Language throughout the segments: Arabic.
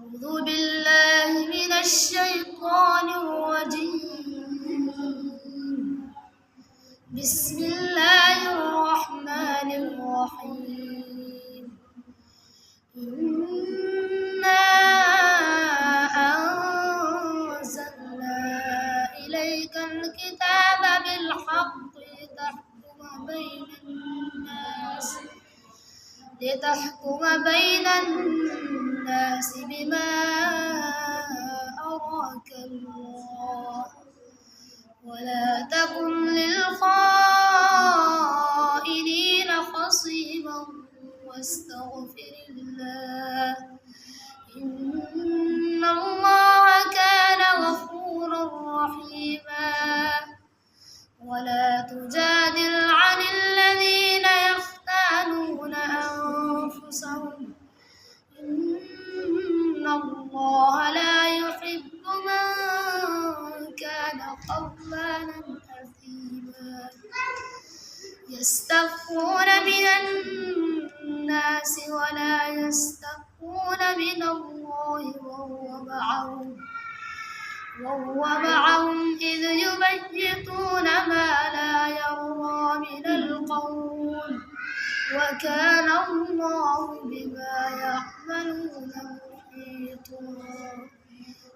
أعوذ بالله من الشيطان الرجيم. بسم الله الرحمن الرحيم. إنا أنزلنا إليك الكتاب بالحق لتحكم بين الناس بما أراك الله، ولا تكن للخائنين خصيما، واستغفر الله إن الله كان غفورا رحيما. ولا تجادل عن الذين يختانون أنفسهم، إن الله لا يحب من كان خوانا أثيما. يستخفون من الناس ولا يستخفون من الله وهو معهم إذ يبيتون ما لا يرضى من القول، وكان الله بما يعملون محيطا.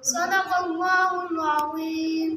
صدق الله العظيم.